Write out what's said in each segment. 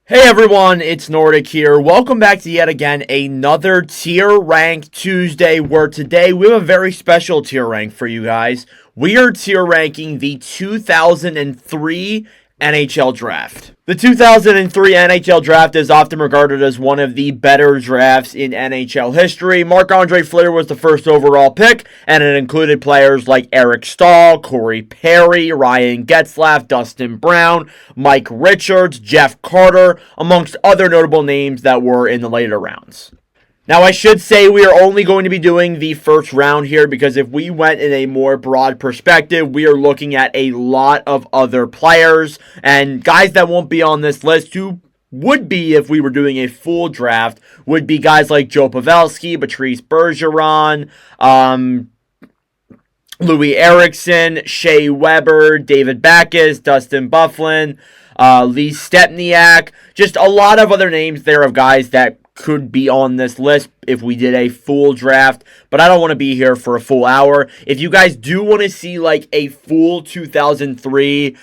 Hey everyone, it's Nordic here. Welcome back to yet again another Tier Rank Tuesday, where today we have a very special tier rank for you guys. We are tier ranking the 2003 NHL Draft. The 2003 NHL Draft is often regarded as one of the better drafts in NHL history. Marc-Andre Fleury was the first overall pick, and it included players like Eric Staal, Corey Perry, Ryan Getzlaf, Dustin Brown, Mike Richards, Jeff Carter, amongst other notable names that were in the later rounds. Now, I should say we are only going to be doing the first round here because if we went in a more broad perspective, we are looking at a lot of other players and guys that won't be on this list who would be if we were doing a full draft would be guys like Joe Pavelski, Patrice Bergeron, Louis Eriksson, Shea Weber, David Backes, Dustin Byfuglien, Lee Stempniak, just a lot of other names there of guys that could be on this list if we did a full draft, but I don't want to be here for a full hour. If you guys do want to see like a full 2003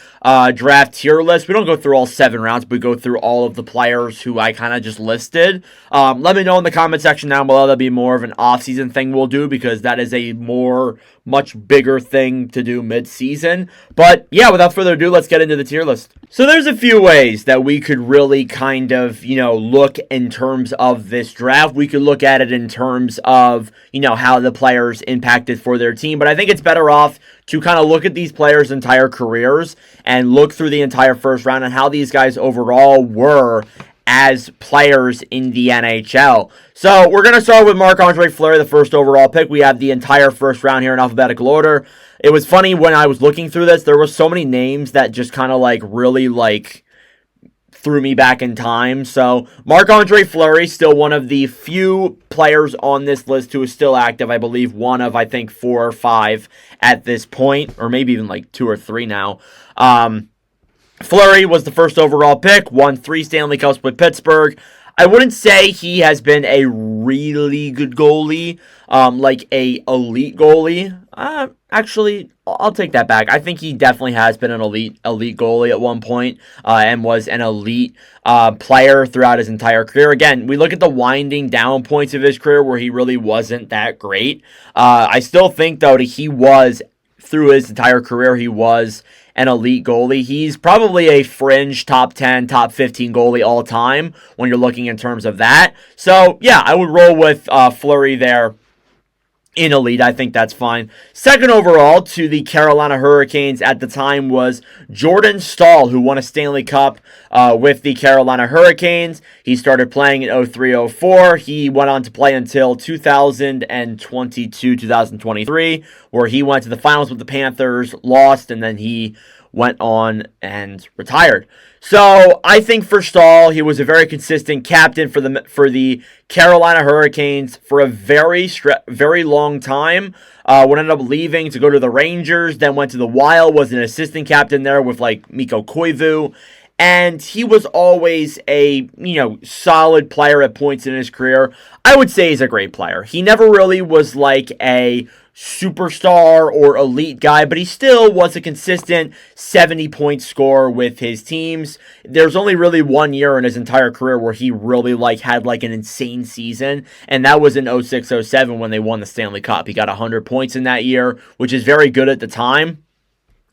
draft tier list, we don't go through all 7 rounds, but we go through all of the players who I kind of just listed. Let me know in the comment section down below. That'll be more of an off-season thing we'll do because that is a much bigger thing to do mid-season. But yeah, without further ado, let's get into the tier list. So there's a few ways that we could really kind of, look in terms of this draft. We could look at it in terms of, how the players impacted for their team. But I think it's better off to kind of look at these players' entire careers and look through the entire first round and how these guys overall were as players in the NHL. So we're going to start with Marc-Andre Fleury, the first overall pick. We have the entire first round here in alphabetical order. It was funny when I was looking through this, there were so many names that just kind of really threw me back in time. So Marc-Andre Fleury, still one of the few players on this list who is still active. I believe one of, 4 or 5 at this point, or maybe even 2 or 3 now. Fleury was the first overall pick, won 3 Stanley Cups with Pittsburgh. I wouldn't say he has been a really good goalie, like a elite goalie. Actually, I'll take that back. I think he definitely has been an elite goalie at one point, and was an elite player throughout his entire career. Again, we look at the winding down points of his career where he really wasn't that great. I still think, though, that he was, through his entire career, he was an elite goalie. He's probably a fringe top 10, top 15 goalie all time when you're looking in terms of that. So, yeah, I would roll with Fleury there in elite. I think that's fine. Second overall to the Carolina Hurricanes at the time was Jordan Staal, who won a Stanley Cup with the Carolina Hurricanes. He started playing in 03-04. He went on to play until 2022-2023, where he went to the finals with the Panthers, lost, and then he went on and retired. So I think for Staal, he was a very consistent captain for the Carolina Hurricanes for a very long time. Would end up leaving to go to the Rangers, then went to the Wild, was an assistant captain there with Mikko Koivu. And he was always a, solid player at points in his career. I would say he's a great player. He never really was like a superstar or elite guy, but he still was a consistent 70-point scorer with his teams. There's only really 1 year in his entire career where he really had an insane season, and that was in 06-07 when they won the Stanley Cup. He got 100 points in that year, which is very good at the time.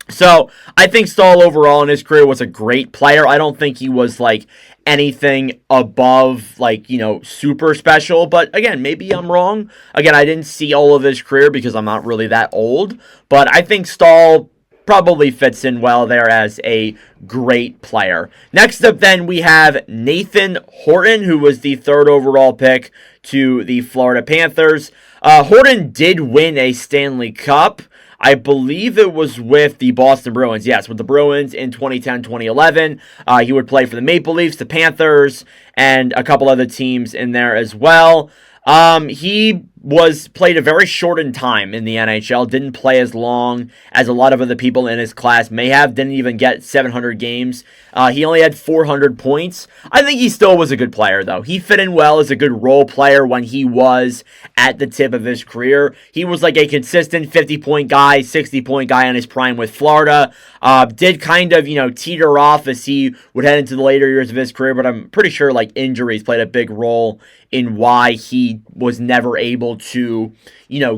So, I think Staal overall in his career was a great player. I don't think he was anything above super special, but again, maybe I'm wrong. Again, I didn't see all of his career because I'm not really that old, but I think Staal probably fits in well there as a great player. Next up then we have Nathan Horton, who was the 3rd overall pick to the Florida Panthers. Horton did win a Stanley Cup. I believe it was with the Boston Bruins. Yes, with the Bruins in 2010-2011. He would play for the Maple Leafs, the Panthers, and a couple other teams in there as well. He played a very shortened time in the NHL, didn't play as long as a lot of other people in his class may have, didn't even get 700 games. He only had 400 points. I think he still was a good player, though. He fit in well as a good role player when he was at the tip of his career. He was like a consistent 50-point guy, 60-point guy in his prime with Florida. Did kind of, teeter off as he would head into the later years of his career, but I'm pretty sure like injuries played a big role in why he was never able to,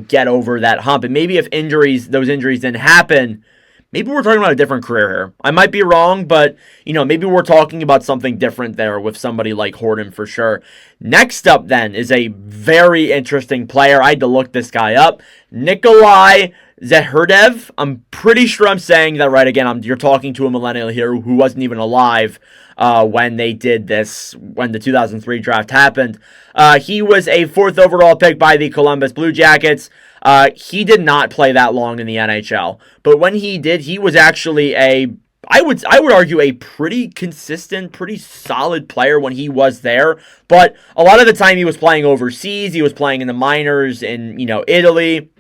get over that hump. And maybe if those injuries didn't happen, maybe we're talking about a different career here. I might be wrong, but, maybe we're talking about something different there with somebody like Horton for sure. Next up, then, is a very interesting player. I had to look this guy up. Nikolai Zherdev. I'm pretty sure I'm saying that right. Again, you're talking to a millennial here who wasn't even alive when they did this, when the 2003 draft happened. He was a 4th overall pick by the Columbus Blue Jackets. He did not play that long in the NHL, but when he did, he was actually I would argue a pretty consistent, pretty solid player when he was there. But a lot of the time he was playing overseas. He was playing in the minors in, Italy.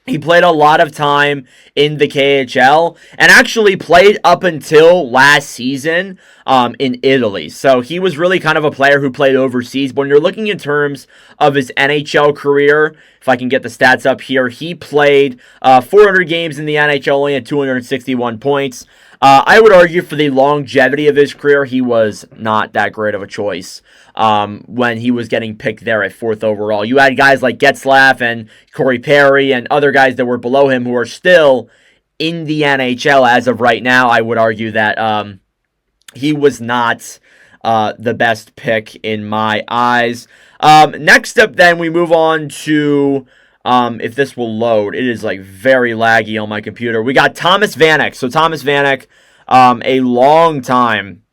He played a lot of time in the KHL and actually played up until last season in Italy. So he was really kind of a player who played overseas. But when you're looking in terms of his NHL career, if I can get the stats up here, he played 400 games in the NHL, only had 261 points. I would argue for the longevity of his career, he was not that great of a choice when he was getting picked there at 4th overall. You had guys like Getzlaf and Corey Perry and other guys that were below him who are still in the NHL as of right now. I would argue that he was not the best pick in my eyes. Next up, then, we move on to... if this will load, it is like very laggy on my computer. We got Thomas Vanek. So Thomas Vanek, a long time,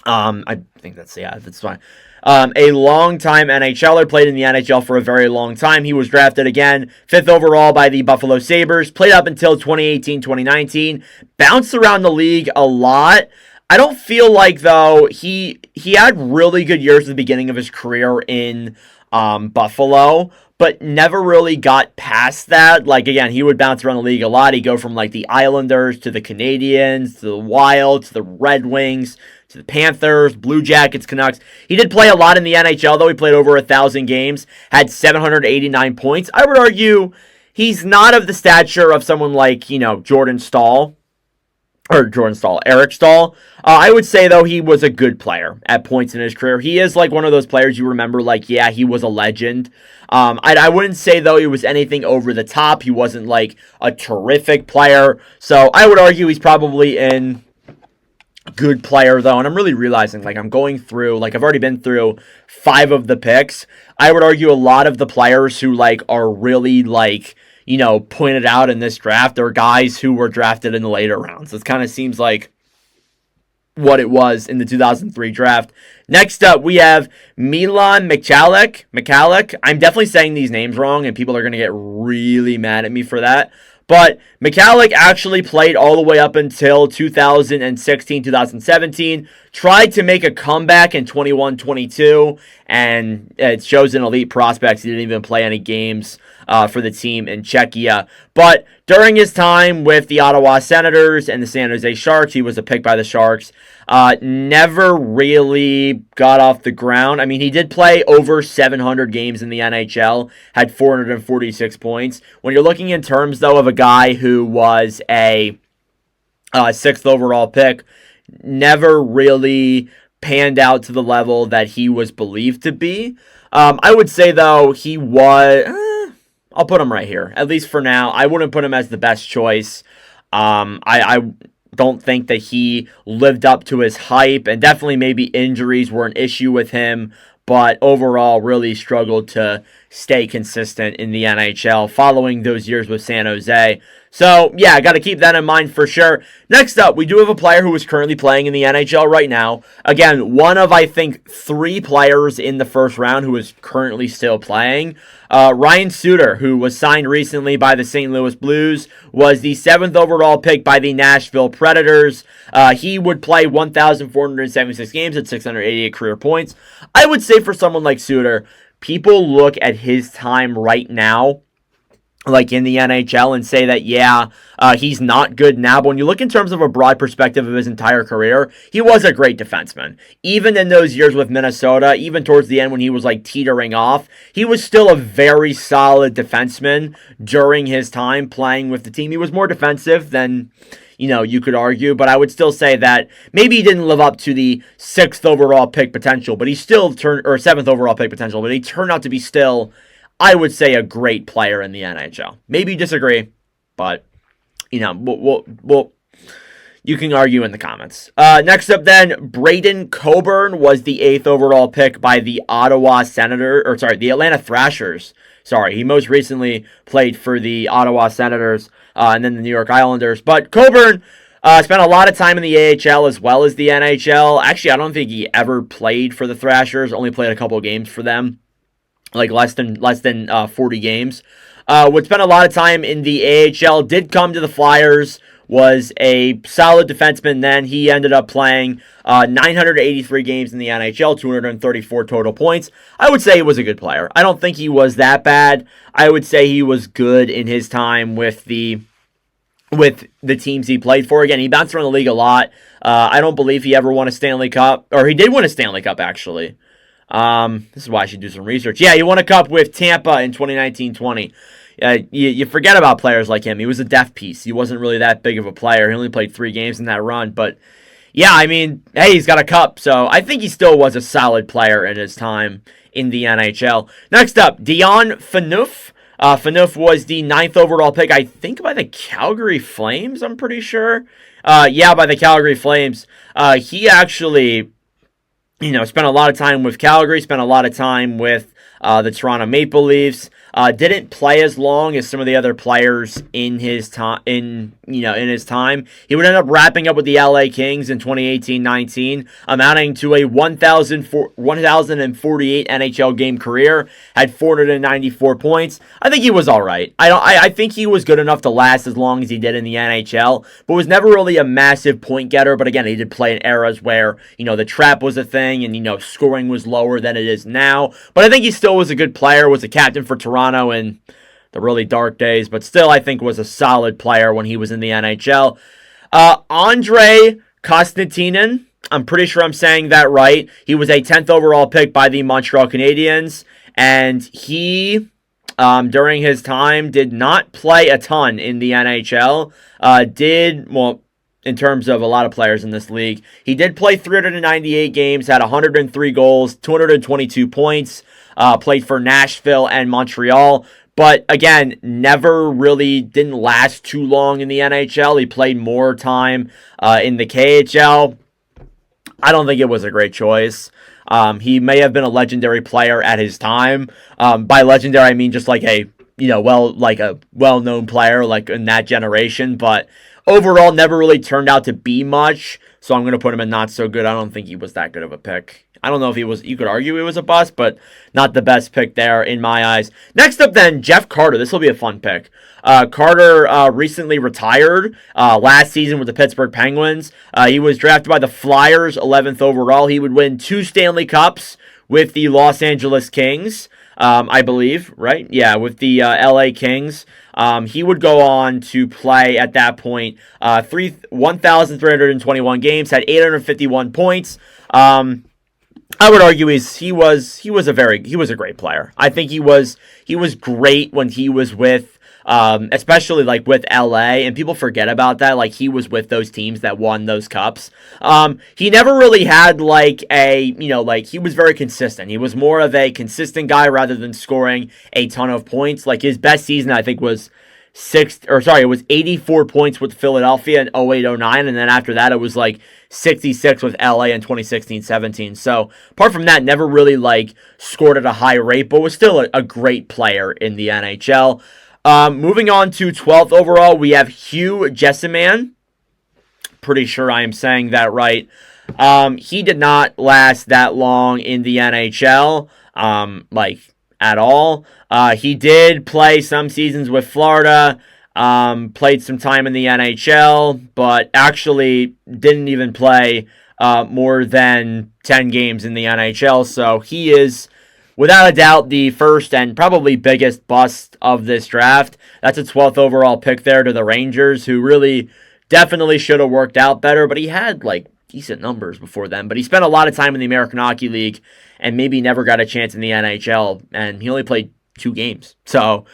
I think that's fine. A long time NHLer, played in the NHL for a very long time. He was drafted again, 5th overall by the Buffalo Sabres, played up until 2018, 2019, bounced around the league a lot. I don't feel like, though, he had really good years at the beginning of his career in Buffalo, but never really got past that. Like, again, he would bounce around the league a lot. He'd go from, like, the Islanders to the Canadiens to the Wild to the Red Wings to the Panthers, Blue Jackets, Canucks. He did play a lot in the NHL, though. He played over 1,000 games, had 789 points. I would argue he's not of the stature of someone like, Eric Stahl. I would say, though, he was a good player at points in his career. He is like one of those players you remember, like, yeah, he was a legend. I wouldn't say, though, he was anything over the top. He wasn't, like, a terrific player. So I would argue he's probably in good player, though. And I'm really realizing, like, I'm going through, like, I've already been through 5 of the picks. I would argue a lot of the players who, like, are really, like, pointed out in this draft are guys who were drafted in the later rounds. It kind of seems like what it was in the 2003 draft. Next up, we have Milan Michalek. I'm definitely saying these names wrong, and people are going to get really mad at me for that. But Michalek actually played all the way up until 2016, 2017. Tried to make a comeback in 21-22, and it shows in elite prospects. He didn't even play any games for the team in Czechia. But during his time with the Ottawa Senators and the San Jose Sharks, he was a pick by the Sharks. Never really got off the ground. I mean, he did play over 700 games in the NHL, had 446 points. When you're looking in terms, though, of a guy who was a 6th overall pick, never really panned out to the level that he was believed to be. I would say, though, he was... I'll put him right here, at least for now. I wouldn't put him as the best choice. I don't think that he lived up to his hype, and definitely maybe injuries were an issue with him, but overall really struggled to stay consistent in the NHL following those years with San Jose. So, yeah, got to keep that in mind for sure. Next up, we do have a player who is currently playing in the NHL right now. Again, one of, I think, 3 players in the first round who is currently still playing. Ryan Suter, who was signed recently by the St. Louis Blues, was the 7th overall pick by the Nashville Predators. He would play 1,476 games at 688 career points. I would say for someone like Suter, people look at his time right now, like in the NHL, and say that, he's not good now. But when you look in terms of a broad perspective of his entire career, he was a great defenseman. Even in those years with Minnesota, even towards the end when he was like teetering off, he was still a very solid defenseman during his time playing with the team. He was more defensive than, you could argue, but I would still say that maybe he didn't live up to the 6th overall pick potential, but he still turned, or 7th overall pick potential, but he turned out to be still, I would say, a great player in the NHL. Maybe you disagree, but, we'll you can argue in the comments. Next up then, Braden Coburn was the 8th overall pick by the the Atlanta Thrashers. Sorry, he most recently played for the Ottawa Senators and then the New York Islanders. But Coburn spent a lot of time in the AHL as well as the NHL. Actually, I don't think he ever played for the Thrashers, only played a couple of games for them. Like less than 40 games. Would spend a lot of time in the AHL, did come to the Flyers, was a solid defenseman then. He ended up playing 983 games in the NHL, 234 total points. I would say he was a good player. I don't think he was that bad. I would say he was good in his time with the teams he played for. Again, he bounced around the league a lot. I don't believe he ever won a Stanley Cup, or he did win a Stanley Cup, actually. This is why I should do some research. Yeah, he won a cup with Tampa in 2019-20. You forget about players like him. He was a depth piece. He wasn't really that big of a player. He only played 3 games in that run. But, yeah, I mean, hey, he's got a cup. So I think he still was a solid player in his time in the NHL. Next up, Dion Phaneuf. Phaneuf was the 9th overall pick, I think, by the Calgary Flames, I'm pretty sure. By the Calgary Flames. He actually, spent a lot of time with Calgary, spent a lot of time with the Toronto Maple Leafs. Didn't play as long as some of the other players in his time. In his time, he would end up wrapping up with the LA Kings in 2018-19, amounting to a 1,048 NHL game career. Had 494 points. I think he was all right. I think he was good enough to last as long as he did in the NHL, but was never really a massive point getter. But again, he did play in eras where the trap was a thing and scoring was lower than it is now. But I think he still was a good player. Was a captain for Toronto in the really dark days, but still I think was a solid player when he was in the NHL. Andre Konstantin, I'm pretty sure I'm saying that right. He was a 10th overall pick by the Montreal Canadiens, and he, during his time, did not play a ton in the NHL. In terms of a lot of players in this league, he did play 398 games, had 103 goals, 222 points, played for Nashville and Montreal, but again, never really didn't last too long in the NHL. He played more time in the KHL. I don't think it was a great choice. He may have been a legendary player at his time. By legendary, I mean just like a well-known player like in that generation, but overall never really turned out to be much. So I'm going to put him in not so good. I don't think he was that good of a pick. I don't know if he was, you could argue he was a bust, but not the best pick there in my eyes. Next up then, Jeff Carter. This will be a fun pick. Carter recently retired last season with the Pittsburgh Penguins. He was drafted by the Flyers, 11th overall. He would win 2 Stanley Cups with the Los Angeles Kings, I believe, right? Yeah, with the LA Kings. He would go on to play at that point 1,321 games, had 851 points. I would argue he was a great player. I think he was great when he was with especially like with LA, and people forget about that. Like he was with those teams that won those cups. He never really had like he was very consistent. He was more of a consistent guy rather than scoring a ton of points. Like his best season I think was it was 84 points with Philadelphia in 08-09, and then after that it was like 66 with LA in 2016-17. So apart from that, never really like scored at a high rate, but was still a great player in the NHL. Moving on to 12th overall, we have Hugh Jesseman. Pretty sure I am saying that right. He did not last that long in the NHL, at all. He did play some seasons with Florida, played some time in the NHL, but actually didn't even play more than 10 games in the NHL. So he is without a doubt, the first and probably biggest bust of this draft. That's a 12th overall pick there to the Rangers, who really definitely should have worked out better, but he had like decent numbers before then. But he spent a lot of time in the American Hockey League and maybe never got a chance in the NHL, and he only played 2 games. So,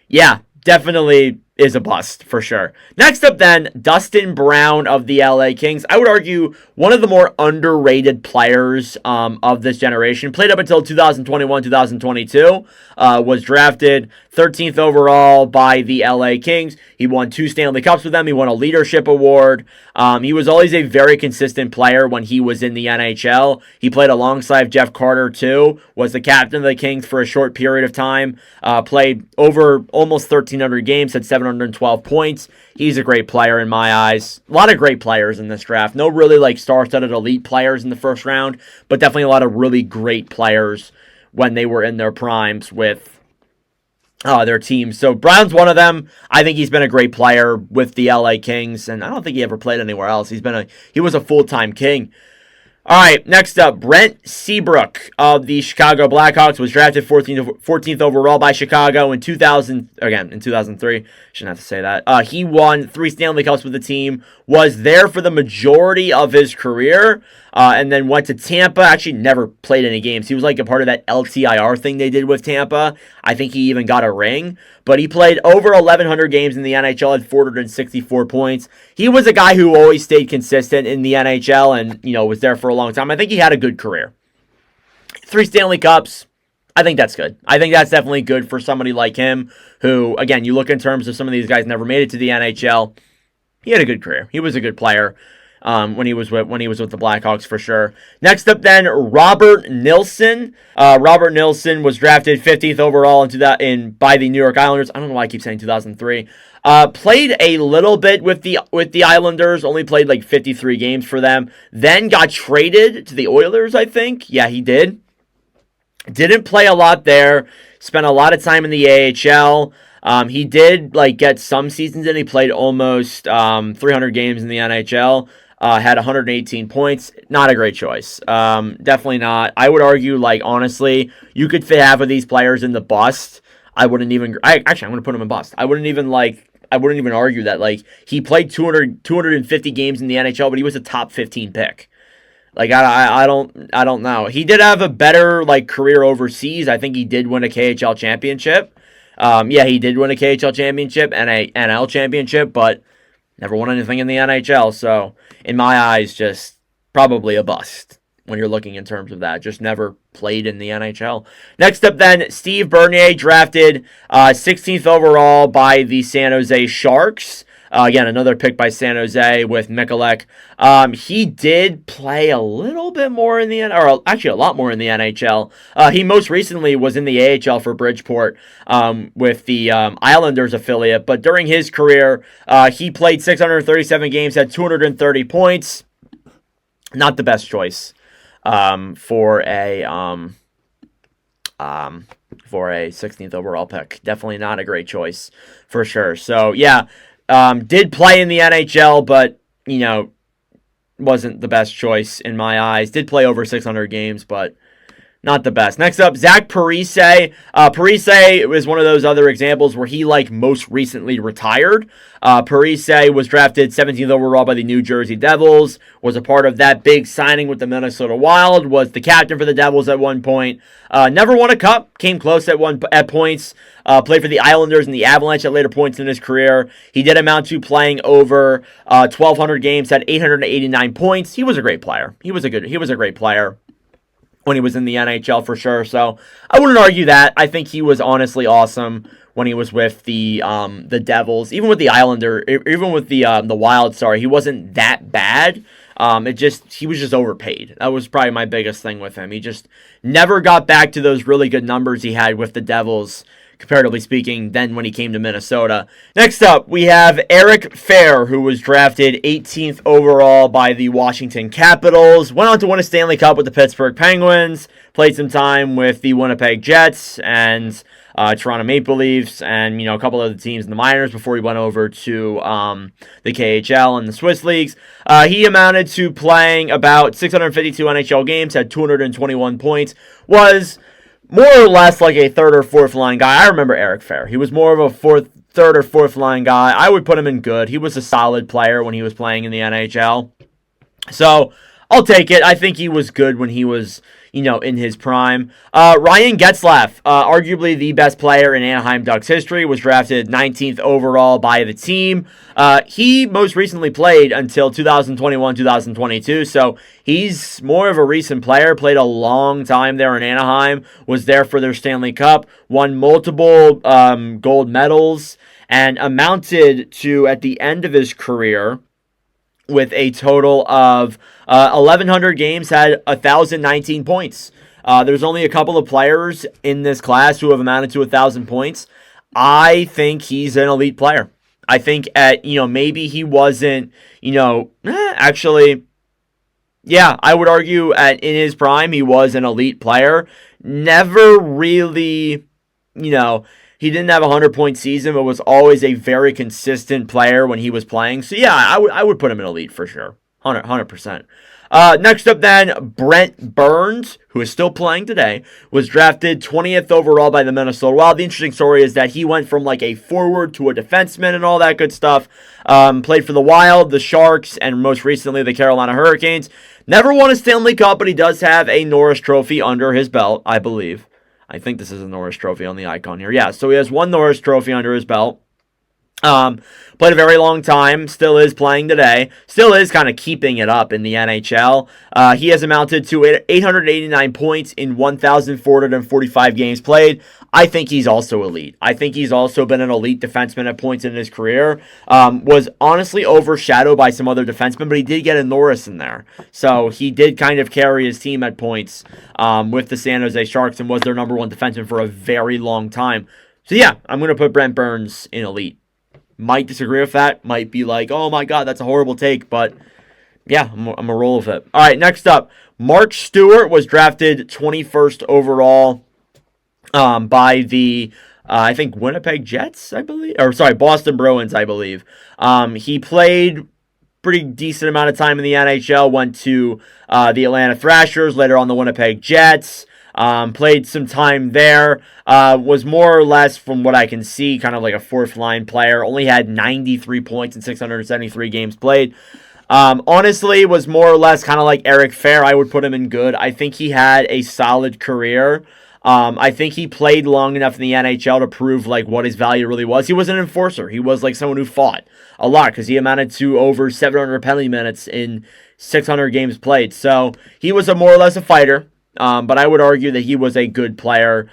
yeah, definitely is a bust for sure. Next up then, Dustin Brown of the LA Kings. I would argue one of the more underrated players of this generation. Played up until 2021, 2022. Was drafted 13th overall by the LA Kings. He won 2 Stanley Cups with them. He won a leadership award. He was always a very consistent player when he was in the NHL. He played alongside Jeff Carter too. Was the captain of the Kings for a short period of time. Played over almost 1,300 games. Had 712 points. He's a great player in my eyes. A lot of great players in this draft. No really like star-studded elite players in the first round, but definitely a lot of really great players when they were in their primes with their teams. So Brown's one of them. I think he's been a great player with the LA Kings, and I don't think he ever played anywhere else. He was a full-time King. All right, next up, Brent Seabrook of the Chicago Blackhawks was drafted 14th overall by Chicago in 2003. Shouldn't have to say that. He won 3 Stanley Cups with the team, was there for the majority of his career, and then went to Tampa. Actually, never played any games. He was like a part of that LTIR thing they did with Tampa. I think he even got a ring, but he played over 1,100 games in the NHL, had 464 points. He was a guy who always stayed consistent in the NHL and, was there for a long time. I think he had a good career. 3 Stanley Cups. I think that's good. I think that's definitely good for somebody like him who, again, you look in terms of some of these guys never made it to the NHL. He had a good career. He was a good player when he was with the Blackhawks for sure. Next up then, Robert Nilsson. Robert Nilsson was drafted 15th overall by the New York Islanders. I don't know why I keep saying 2003. Played a little bit with the Islanders. Only played like 53 games for them. Then got traded to the Oilers, I think. Yeah, he did. Didn't play a lot there. Spent a lot of time in the AHL. He did get some seasons in. He played almost 300 games in the NHL. Had 118 points. Not a great choice. Definitely not. I would argue, honestly, you could fit half of these players in the bust. I'm going to put him in bust. I wouldn't even argue that. He played 250 games in the NHL, but he was a top 15 pick. I don't know. He did have a better career overseas. I think he did win a KHL championship. He did win a KHL championship and a NL championship, but never won anything in the NHL. So in my eyes, just probably a bust when you're looking in terms of that. Just never played in the NHL. Next up then, Steve Bernier, drafted 16th overall by the San Jose Sharks. Again, another pick by San Jose with Mikulek. He did play a little bit more in the or actually a lot more in the NHL. He most recently was in the AHL for Bridgeport with the Islanders affiliate. But during his career, he played 637 games, had 230 points. Not the best choice for a 16th overall pick. Definitely not a great choice for sure. So yeah. Did play in the NHL, but, wasn't the best choice in my eyes. Did play over 600 games, but not the best. Next up, Zach Parise. Parise was one of those other examples where he, most recently retired. Parise was drafted 17th overall by the New Jersey Devils, was a part of that big signing with the Minnesota Wild, was the captain for the Devils at one point. Never won a cup, came close at points. Played for the Islanders and the Avalanche at later points in his career. He did amount to playing over 1,200 games, had 889 points. He was a great player. He was a great player when he was in the NHL for sure. So I wouldn't argue that. I think he was honestly awesome when he was with the Devils, even with the the Wild. Sorry, he wasn't that bad. He was just overpaid. That was probably my biggest thing with him. He just never got back to those really good numbers he had with the Devils, comparatively speaking, then when he came to Minnesota. Next up, we have Eric Fehr, who was drafted 18th overall by the Washington Capitals. Went on to win a Stanley Cup with the Pittsburgh Penguins. Played some time with the Winnipeg Jets and Toronto Maple Leafs and, a couple of the teams in the minors before he went over to the KHL and the Swiss leagues. He amounted to playing about 652 NHL games, had 221 points, was more or less like a third or fourth line guy. I remember Eric Fair. He was more of a third or fourth line guy. I would put him in good. He was a solid player when he was playing in the NHL. So I'll take it. I think he was good when he was, in his prime. Ryan Getzlaf, arguably the best player in Anaheim Ducks history, was drafted 19th overall by the team. He most recently played until 2021-2022, so he's more of a recent player, played a long time there in Anaheim, was there for their Stanley Cup, won multiple gold medals, and amounted to, at the end of his career, with a total of 1,100 games, had 1,019 points. There's only a couple of players in this class who have amounted to 1,000 points. I think he's an elite player. I think maybe he wasn't, actually, yeah, I would argue in his prime, he was an elite player. Never really, he didn't have a 100-point season, but was always a very consistent player when he was playing. So, yeah, I would put him in elite for sure. 100%. Next up then, Brent Burns, who is still playing today, was drafted 20th overall by the Minnesota Wild. The interesting story is that he went from like a forward to a defenseman and all that good stuff. Played for the Wild, the Sharks, and most recently the Carolina Hurricanes. Never won a Stanley Cup, but he does have a Norris Trophy under his belt, I believe. I think this is a Norris Trophy on the icon here. Yeah, so he has one Norris Trophy under his belt. Played a very long time, still is playing today, still is kind of keeping it up in the NHL. He has amounted to 889 points in 1,445 games played. I think he's also elite. I think he's also been an elite defenseman at points in his career. Was honestly overshadowed by some other defensemen, but he did get a Norris in there. So he did kind of carry his team at points with the San Jose Sharks and was their number one defenseman for a very long time. So yeah, I'm going to put Brent Burns in elite. Might disagree with that. Might be like, oh my God, that's a horrible take. But yeah, I'm going to roll with it. All right, next up. Mark Stewart was drafted 21st overall by the, I think, Winnipeg Jets, I believe. Or sorry, Boston Bruins, I believe. He played pretty decent amount of time in the NHL. Went to the Atlanta Thrashers, later on the Winnipeg Jets. Played some time there, was more or less, from what I can see, kind of like a fourth line player. Only had 93 points in 673 games played. Honestly, was more or less kind of like Eric Fair. I would put him in good. I think he had a solid career. I think he played long enough in the NHL to prove like what his value really was. He was an enforcer. He was like someone who fought a lot because he amounted to over 700 penalty minutes in 600 games played. So he was more or less a fighter. But I would argue that he was a good player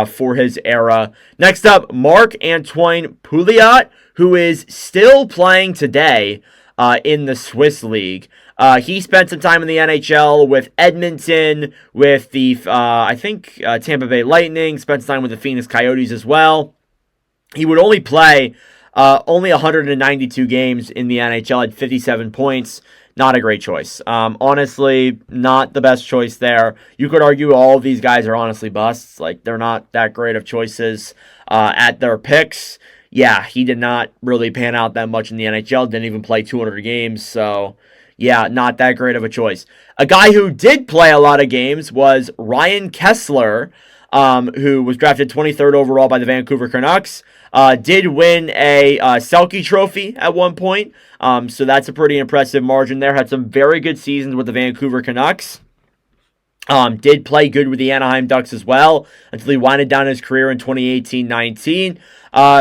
for his era. Next up, Marc-Antoine Pouliot, who is still playing today in the Swiss League. He spent some time in the NHL with Edmonton, with the, Tampa Bay Lightning, spent some time with the Phoenix Coyotes as well. He would only play only 192 games in the NHL at 57 points. Not a great choice. Honestly, not the best choice there. You could argue all of these guys are honestly busts. Like, they're not that great of choices at their picks. Yeah, he did not really pan out that much in the NHL. Didn't even play 200 games. So, yeah, not that great of a choice. A guy who did play a lot of games was Ryan Kessler, who was drafted 23rd overall by the Vancouver Canucks. Did win a Selke Trophy at one point, so that's a pretty impressive margin there. Had some very good seasons with the Vancouver Canucks. Did play good with the Anaheim Ducks as well until he winded down his career in 2018-19.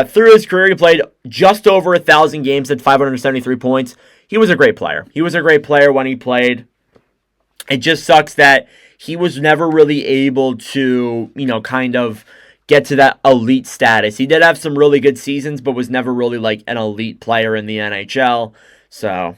Through his career, he played just over 1,000 games at 573 points. He was a great player. He was a great player when he played. It just sucks that he was never really able to, kind of get to that elite status. He did have some really good seasons, but was never really like an elite player in the NHL. So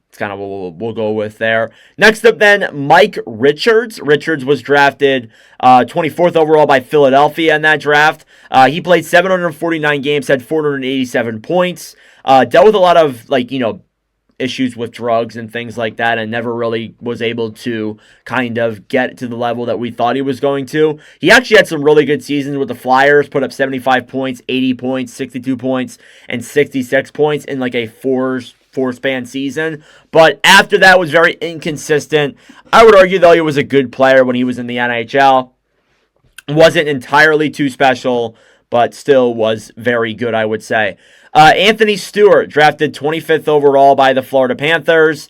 it's kind of what we'll go with there. Next up then, Mike Richards. Richards was drafted 24th overall by Philadelphia in that draft. He played 749 games, had 487 points. Dealt with a lot of issues with drugs and things like that, and never really was able to kind of get to the level that we thought he was going to. He actually had some really good seasons with the Flyers, put up 75 points, 80 points, 62 points, and 66 points in like a four-span season. But after that was very inconsistent. I would argue, though, he was a good player when he was in the NHL. Wasn't entirely too special, but still was very good, I would say. Anthony Stewart, drafted 25th overall by the Florida Panthers.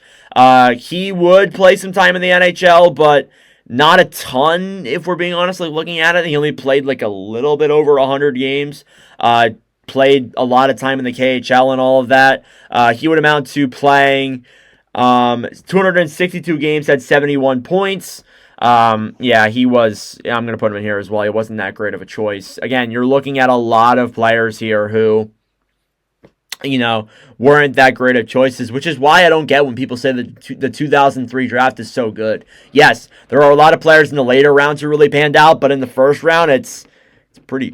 He would play some time in the NHL, but not a ton, if we're being honest, like looking at it. He only played like a little bit over 100 games. Played a lot of time in the KHL and all of that. He would amount to playing 262 games, had 71 points. Yeah, he was. I'm going to put him in here as well. He wasn't that great of a choice. Again, you're looking at a lot of players here who, weren't that great of choices, which is why I don't get when people say that the 2003 draft is so good. Yes, there are a lot of players in the later rounds who really panned out, but in the first round, it's pretty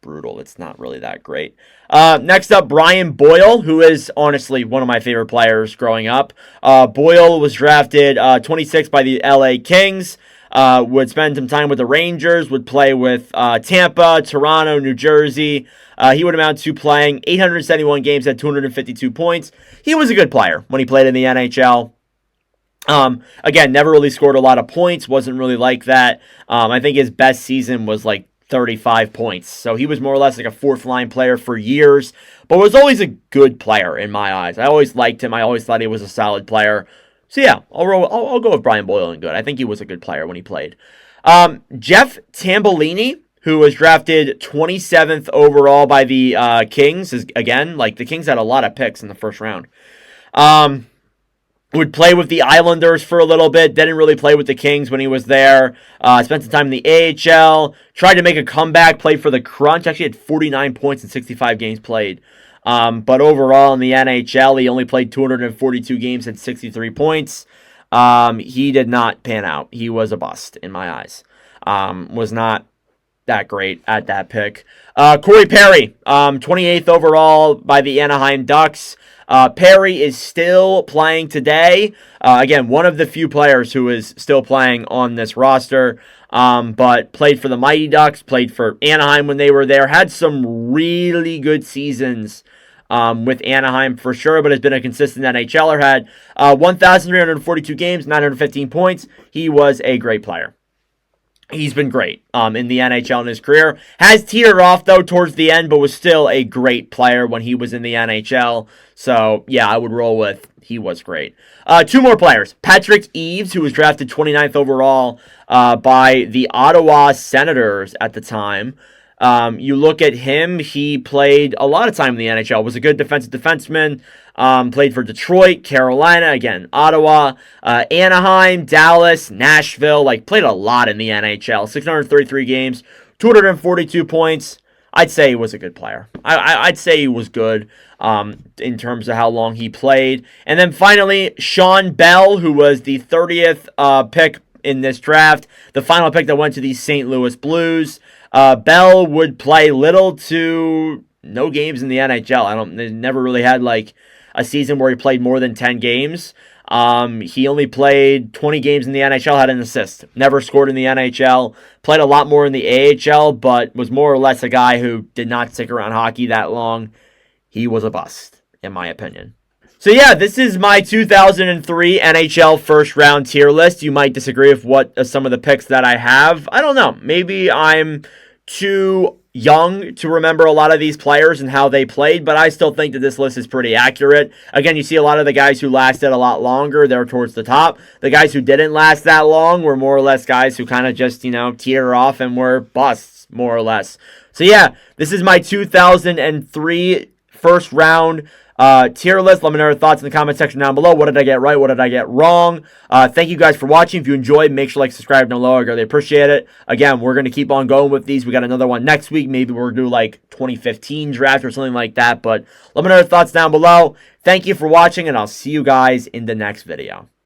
brutal. It's not really that great. Next up, Brian Boyle, who is honestly one of my favorite players growing up. Boyle was drafted 26th by the LA Kings. Would spend some time with the Rangers, would play with Tampa, Toronto, New Jersey. He would amount to playing 871 games at 252 points. He was a good player when he played in the NHL. Again, never really scored a lot of points, wasn't really like that. I think his best season was like 35 points. So he was more or less like a fourth line player for years, but was always a good player in my eyes. I always liked him. I always thought he was a solid player. So yeah, I'll go with Brian Boyle and good. I think he was a good player when he played. Jeff Tambellini, who was drafted 27th overall by the Kings, is again, like the Kings had a lot of picks in the first round. Would play with the Islanders for a little bit. Didn't really play with the Kings when he was there. Spent some time in the AHL. Tried to make a comeback. Played for the Crunch. Actually had 49 points in 65 games played. But overall in the NHL, he only played 242 games at 63 points. He did not pan out. He was a bust in my eyes. Was not that great at that pick. Corey Perry, 28th overall by the Anaheim Ducks. Perry is still playing today. Again, one of the few players who is still playing on this roster, but played for the Mighty Ducks, played for Anaheim when they were there, had some really good seasons with Anaheim for sure, but has been a consistent NHLer, had 1,342 games, 915 points. He was a great player. He's been great in the NHL in his career. Has teetered off, though, towards the end, but was still a great player when he was in the NHL. So, yeah, I would roll with he was great. Two more players. Patrick Eaves, who was drafted 29th overall by the Ottawa Senators at the time. You look at him, he played a lot of time in the NHL, was a good defensive defenseman, played for Detroit, Carolina, again, Ottawa, Anaheim, Dallas, Nashville, played a lot in the NHL, 633 games, 242 points. I'd say he was a good player. I'd say he was good in terms of how long he played. And then finally, Sean Bell, who was the 30th pick in this draft, the final pick that went to the St. Louis Blues. Bell would play little to no games in the NHL. They never really had a season where he played more than 10 games. He only played 20 games in the NHL, had an assist. Never scored in the NHL. Played a lot more in the AHL, but was more or less a guy who did not stick around hockey that long. He was a bust, in my opinion. So yeah, this is my 2003 NHL first round tier list. You might disagree with what some of the picks that I have. I don't know. Maybe I'm too young to remember a lot of these players and how they played, but I still think that this list is pretty accurate. Again, you see a lot of the guys who lasted a lot longer, they're towards the top. The guys who didn't last that long were more or less guys who kind of just, teeter off and were busts, more or less. So yeah, this is my 2003 first round tier list. Let me know your thoughts in the comment section down below. What did I get right? What did I get wrong? Thank you guys for watching. If you enjoyed, make sure to subscribe down below. I really appreciate it. Again, we're going to keep on going with these. We got another one next week. Maybe we'll do 2015 draft or something like that. But let me know your thoughts down below. Thank you for watching, and I'll see you guys in the next video.